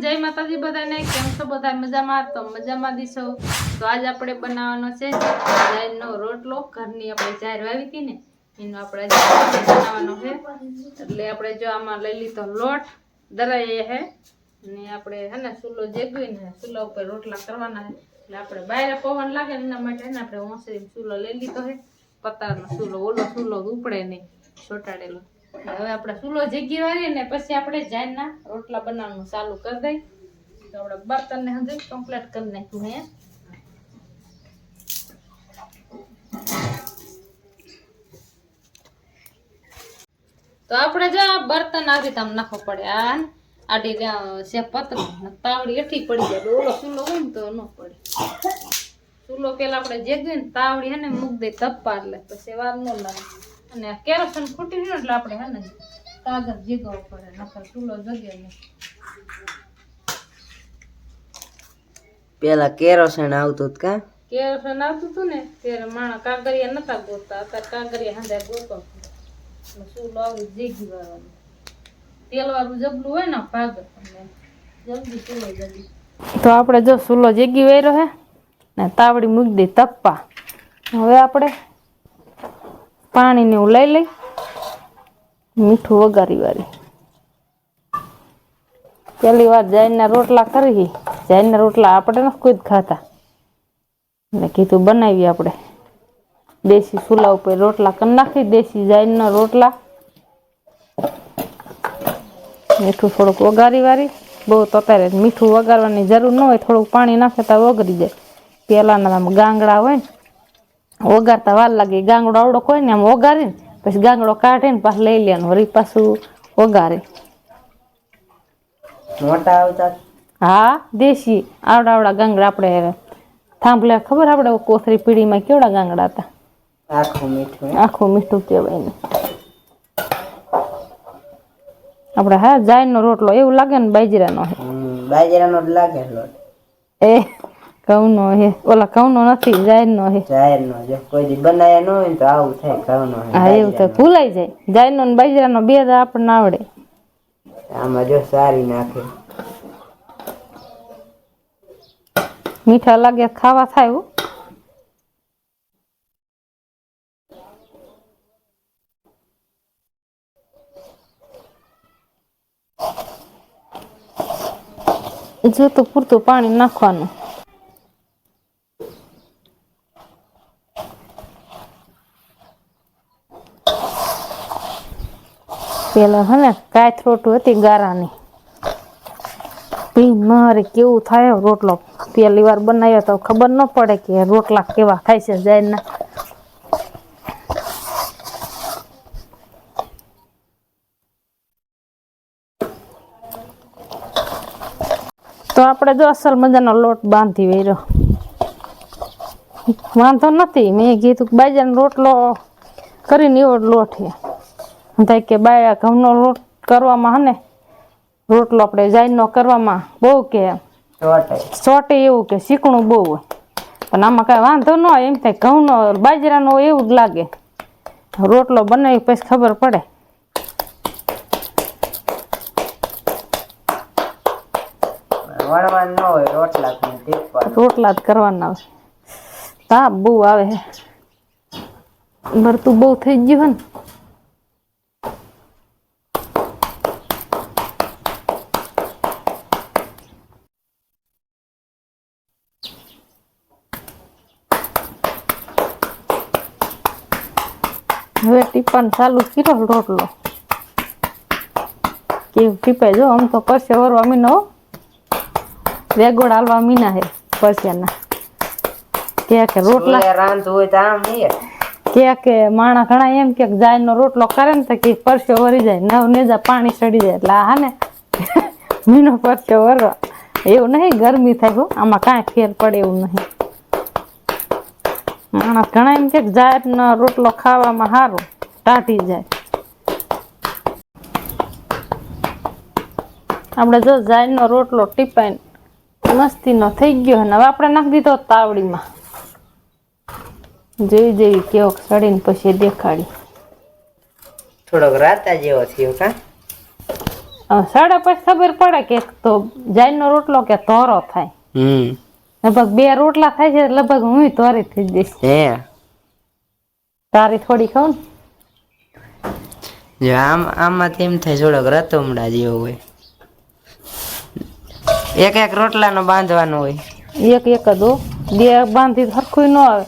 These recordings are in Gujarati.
જય માતાજી બધાને કેમ છો બધા મજામાં તો મજામાં દીશો તો આજ આપણે બનાવવાનો છે જારનો રોટલો ઘરની આપણે જાર વાવી હતી ને એનો આપણે બનાવવાનો છે એટલે આપણે જો આમાં લઈ લીધો લોટ દરાઈએ છે અને આપણે હે ને ચૂલો જેગવીને ચૂલા ઉપર રોટલા કરવાના છે એટલે આપણે બહાર પવન લાગે ને એના માટે આપણે ઓસરી ચૂલો લઈ લીધો છે પતારનો ચૂલો ઓલો ચૂલો ઉપડે નહીં ચોટાડેલો હવે આપણે ચૂલો જગ્યા વાળીએ ને પછી આપણે જારના રોટલા બનાવવાનું ચાલુ કરી દઈ તો આપણે બર્તન ને હજી કમ્પ્લીટ કરી નાખ્યું હે તો આપણે જો બર્તન આવી રીતે નાખવો પડે આ આડી છે પતરું તાવડી એઠી પડી જાય ઓલો ચૂલો હોય ને તો ન પડે ચૂલો પેલા આપણે જેગવી ને તાવડી હે ને મૂક દે તપ્પા એટલે પછી વાર ન લાગે અને કેરોસીન ફૂટી ગયું એટલે આપણે હે ને કાગળ જીગવો પડે નકર ચૂલો જગે નહીં પેલા કેરોસીન આવતું કા કેરોસીન આવતું હતું ને ત્યારે માણસ કાગળિયા નતા ગોતતા અત્યારે કાગળિયા હાંધે ગોતો ચૂલો આવી જીગી વાળવાનું તેલ વાળું જબલું હોય ને ભાગ એટલે જલ્દી ચૂલો જલ્દી તો આપણે જો ચૂલો જીગી વાળ્યો હે ને તાવડી મૂકી દે તપ્પા હવે આપણે પાણી ને લઈ લઈ મીઠું વઘારી વાળી પેલી વાર જાયના રોટલા કરી જાયના રોટલા આપણે નથી કોઈ જ ખાતા એટલે કીધું બનાવીએ આપણે દેશી ચૂલા ઉપર રોટલા કરી નાખી દેશી જાયના રોટલા મીઠું થોડુંક વઘારી વાળી બહુ તો અત્યારે મીઠું વઘારવાની જરૂર ન હોય થોડુંક પાણી નાખે તો વઘરી જાય પેલાના ગાંગડા હોય ને વઘારતા વાર લાગે ગાંગડો આવડો કોઈ ને આમ વઘારીને પછી ગાંગડો કાઢીને પાછું લઈ લેવાનું વળી પાછું વઘારે મોટા આવતા હા દેશી આવડા ગાંગડા આપણે થાંભલે ખબર આપણે કોથળી પીડીમાં કેવડા ગાંગડા હતા આખું મીઠું કહેવાય ને આપણે હા જાયનો રોટલો એવું લાગે ને બાજરાનો જ લાગે એ ઘઉંનો હે ઓલા ઘઉંનો નથી જાયરનો હે જાયરનો જો કોઈ દી બનાયા ન હોય તો આવું થાય ઘઉંનો હે હા એવું તો ભૂલાઈ જાય જાયરનો ને બાજરાનો બે જ આપણને આવડે આમાં જો સારી નાખે મીઠા લાગે ખાવા થાય હો જો તો પૂરતું પાણી નાખવાનું પેલા હે ને કાથરોટું હતી ગારાની પી મારે કેવું થાય રોટલો પેલી વાર બનાવ્યો તો ખબર ન પડે કે રોટલા કેવા થાય છે જાયના તો આપણે જો અસલ મજાનો લોટ બાંધી વેર્યો વાંધો નથી મેં કીધું બાજરાનો રોટલો કરીને એવો લોટ છે થાય કે બાયા ઘઉંનો લોટ કરવામાં હને રોટલો આપણે જાયનો કરવામાં બહુ કે સોટે એવું કે શીકણું બહુ હોય પણ આમાં કાંઈ વાંધો ન હોય એમ થાય ઘઉંનો બાજરાનો એવું જ લાગે રોટલો બનાવી પછી ખબર પડે વણવાનું ન હોય રોટલા જ કરવાના આવે તાપ બહુ આવે હે ભરતું બહુ થઈ ગયું હે ને હવે ટીપાને ચાલુ કર્યો રોટલો કેવું ટીપે જો આમ તો પરસે વરવા મીનો વેગોડ હાલવા મીના હે પરસ્યાના કે રોટલા રાંધવું હોય તો આમ કે માણા ઘણા એમ કે જાયનો રોટલો કરે ને તો કે પરસ્યો વરી જાય નવ નેજા પાણી ચડી જાય એટલે હા ને મીનો પરસ્યો વરવા એવું નહીં ગરમી થાય હો આમાં કાંઈ ફેર પડે એવું નહીં માણસ ઘણા એમ કે જાયનો રોટલો ખાવામાં સારું ટાઢી જાય આપણે જો જાયનો રોટલો ટીપાઈને મસ્તીનો થઈ ગયો ને હવે આપણે નાખી દીધો તાવડીમાં જેવી જેવી કેવો સડીને પછી દેખાડી થોડોક રાતા જેવો થયો કા સાડા પછી ખબર પડે કે તો જાયનો રોટલો કે તોરો થાય. લગભગ 2 રોટલા થાય છે લગભગ હું તોરી થઈ જઈશ. તારી થોડી ખાવ ને આમાંથી એમ થાય થોડોક રતોમડા જેવો હોય. એક રોટલાનો બાંધવાનો હોય. એક જ દો 2 બાંધી હરખું ન આવે.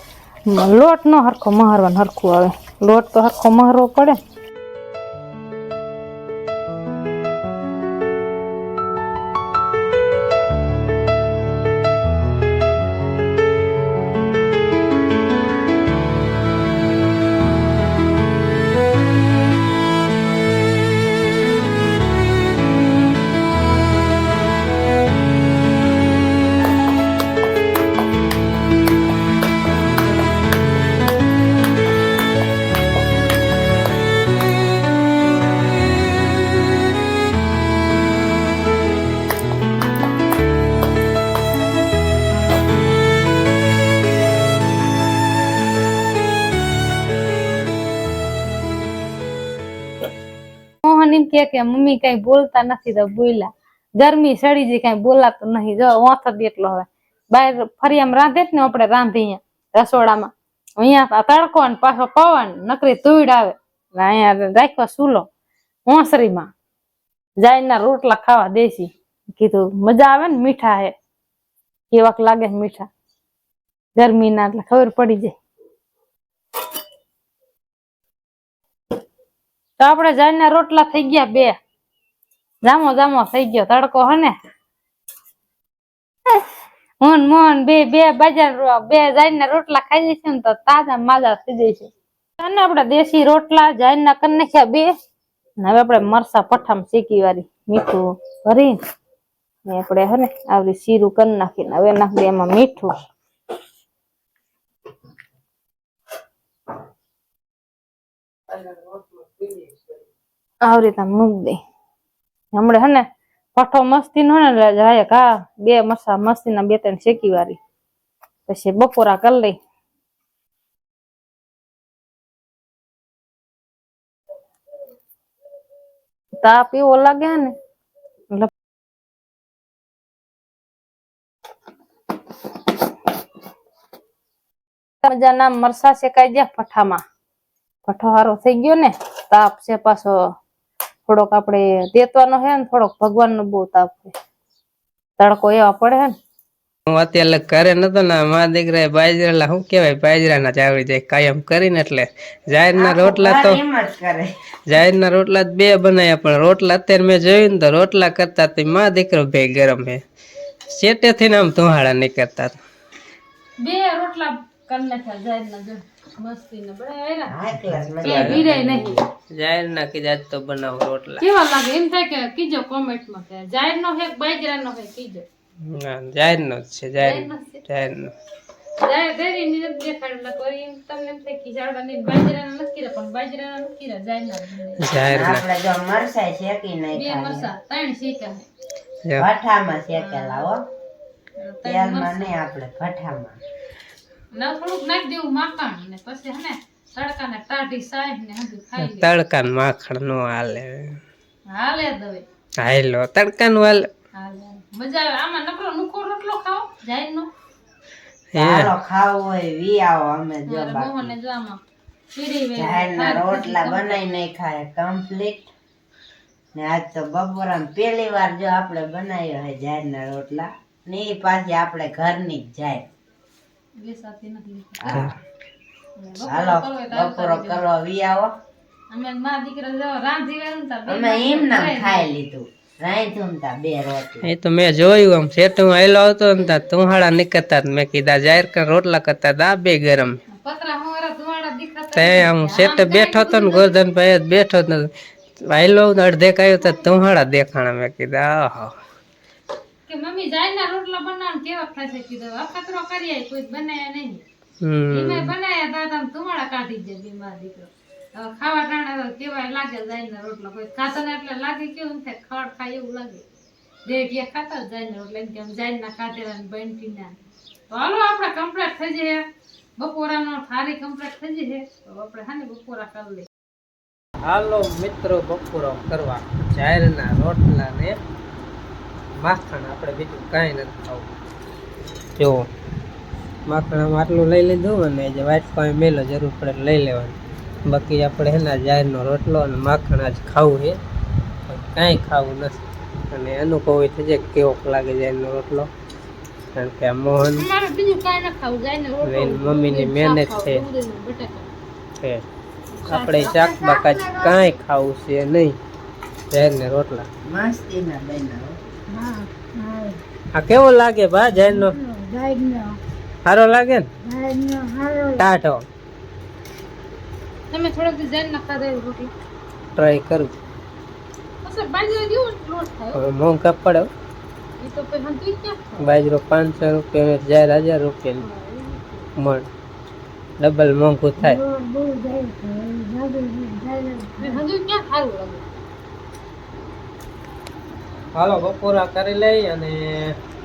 લોટ નો હરખો મહારવાનો હરખું આવે. લોટ તો હરખો મહારવો પડે. મોહન એમ કે મમ્મી કઈ બોલતા નથી તો બોલ્યા. ગરમી સડી જાય કઈ બોલાતું નહીં. જો વાંથો એટલો હવે બહાર ફરિયામાં રાંધે ને આપણે રાંધી રસોડામાં. અહીંયા તડકો ને પાછો પવન નકરી ધૂળ આવે. અહીંયા રાખ્યો ચૂલો ઓસરીમાં જાયના રોટલા ખાવા દેશી. કીધું મજા આવે ને મીઠા હે કેવાક લાગે મીઠા ગરમી ના એટલે ખબર પડી જાય. તો આપણે જાયના રોટલા થઈ ગયા 2. જામો થઈ ગયો તડકો હે ને. મોહન બે જાયના રોટલા ખાઈ જશે ને તો તાજા માજા થઈ જશે. અને આપણે દેશી રોટલા જાયના કરી નાખ્યા 2. હવે આપણે મરસા પઠામ શેકી વાળી મીઠું ભરી ને આપણે હે ને આવી શીરું કરી નાખીને હવે નાખી દે એમાં મીઠું. આવી રીતે મૂક દે. હમણે હે ને પઠો મસ્તી નો ને જાય કા 2 મરસા મસ્તી ના 2-3 શેકી વાળી પછી બપોરા કરી લઈ. તાપ એવો લાગે ને મજાના મરસા શેકાઈ ગયા પઠામાં. પઠો હારો થઈ ગયો ને. તાપ છે પાછો થોડોક આપણે દેતવાનો હે ને થોડોક ભગવાન નો બહુ તાપ છે. તડકો એવા પડે હે ને. હું અત્યારે ઘરે નતો ને મારા દીકરા બાજરાના શું કેવાય બાજરાના ચાવડી જાય કાયમ કરીને એટલે જાહેરના રોટલા તો જાહેરના રોટલા 2 બનાવ્યા પણ રોટલા અત્યારે મેં જોયું ને તો રોટલા કરતા તો મારા દીકરો બે ગરમ હે શેટેથી ને આમ ધુહાડા નીકળતા 2 રોટલા કરી નાખ્યા જાહેરના જો મસ્તી ને જાહેરના કીધા તો બનાવો રોટલા કેવા લાગે એમ થાય કે કીજો કોમેન્ટમાં કે જાહેરનો હે બાજરાનો હે કીજો. ના જાહેરનો જ છે જાહેરનો જાહેર દેરી ની દેખાડલા તો એમ તમને એમ થાય કે જાડા ની બાજરાના નથી કીરા પણ બાજરાના નથી કીરા જાહેરના આપણે જો મરસાઈ શેકી નાખ્યા 2 મરસા 3 શેકા હે ભઠ્ઠામાં શેકેલા હો તેલમાં નહીં આપણે ભઠ્ઠામાં ના થોડુંક નાખી દેવું માખણ ને પછી હે ને તડકાને ટાઢી સાઈડ ને હંધી ખાઈ લે. તડકાન માખણ નો હાલે દવે હાલો તડકાન હાલે મજા આવે. આમાં નકરો નુકો રોટલો ખાઓ જાયનો હાલો ખાવ હોય વી આવો અમે જો મોહને જો આમાં પીડી વે જાયના રોટલા બનાઈ નહીં ખાય કમ્પ્લીટ ને આજ તો બપોરામાં પહેલી વાર જો આપણે બનાવ્યો હે જાયના રોટલા ને પાછી આપણે ઘરની જ જાય બેસાતી નથી. હાલો બપોરો કરવા વી આવો. અમે માં દીકરા જો રાંધી વેલું તા અમે એમ ના ખાઈ લીધું રાંધું તા 2 રોટલા. એ તો મેં જોયું આમ શેઠું આયલો હતો ને તા તુહાડા નીકળતા મેં કીધા જાહેર કર રોટલા કરતા તા 2 ગરમ પતરા હોરા તુહાડા દીકરા તે આમ શેઠે બેઠો તો ને ગોરધનભાઈ જ બેઠો તો આયલો અડધે કાયો તો તુહાડા દેખાણા મેં કીધા આહા કે મમ્મી જાયના રોટલા બનાવ કેવા થાય છે કીધું અખતરો કરીએ કોઈ બનાયા નહીં. ઈમે બનાયા તા તમ તુમાડા કાઢી દે બીમાર દીકરો. ખાવા ટાણા કેવા લાગે જાયના રોટલા કોઈ ખાતા ને એટલે લાગે કેવું થાય ખડ ખાય એવું લાગે. દેઢિયા ખાતા જાયના રોટલા એમ કે જાયના કાઢેલા ને બંટીના. તો હાલો આપણે કમ્પ્લીટ થઈ જઈએ બપોરાનો થાળી કમ્પ્લીટ થઈ જઈએ તો આપણે હાને બપોરા કરી લઈએ. હાલો મિત્રો બપોરો કરવા જાહેરના રોટલા ને માખણ, આપણે બીજું કાંઈ નથી ખાવું. જો માખણામાં આટલું લઈ લીધું અને જે વાટકામાં મેલો જરૂર પડે લઈ લેવાનું. બાકી આપણે હેના જાહેરનો રોટલો અને માખણ આજ ખાવું છે, કાંઈ ખાવું નથી. અને અનુભવ થઈ જાય કેવો લાગે જાહેરનો રોટલો, કારણ કે આ મોહન અમારે બીજું કાંઈ ન ખાવું, ગાયનો રોટલો, એની મમ્મીની મહેનત શાક ખાવું, છે. ડુંગળીનું બટાકા. છે આપણે શાક બાકા કાંઈ ખાવું છે નહીં, જાહેરને રોટલા. આ કેવો લાગે બા જાહેરનો? સારો લાગે ને? ટાઢો તમે થોડાક દી જાહેરના ખાધા એવી રોટલી ટ્રાય કરું. અસર બાજરી જેવો જ લોટ થાય હવે મોંઘા પડે હો. એ તો પછી હંતી ક્યાં ખાવ? બાજરો 500 રૂપિયા, જાહેર 1000 રૂપિયા મણ, ડબલ મોંઘું થાય. હજુ ક્યાં સારું લાગે? હાલો બપોરા કરી લઈ અને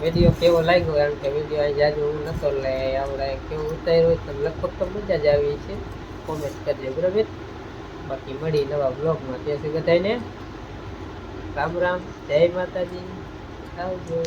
વિડીયો કેવો લાગ્યો, કારણ કે વિડીયો અહીં જાજુ નતો એટલે આપણે કેવું ઉતાર્યું હોય તો લગભગ તો મજા જ આવી છે. કોમેન્ટ કરજો બરાબર. બાકી મળી નવા બ્લોગમાં, ત્યાં સુધી બધાને રામ રામ, જય માતાજી, આવજો.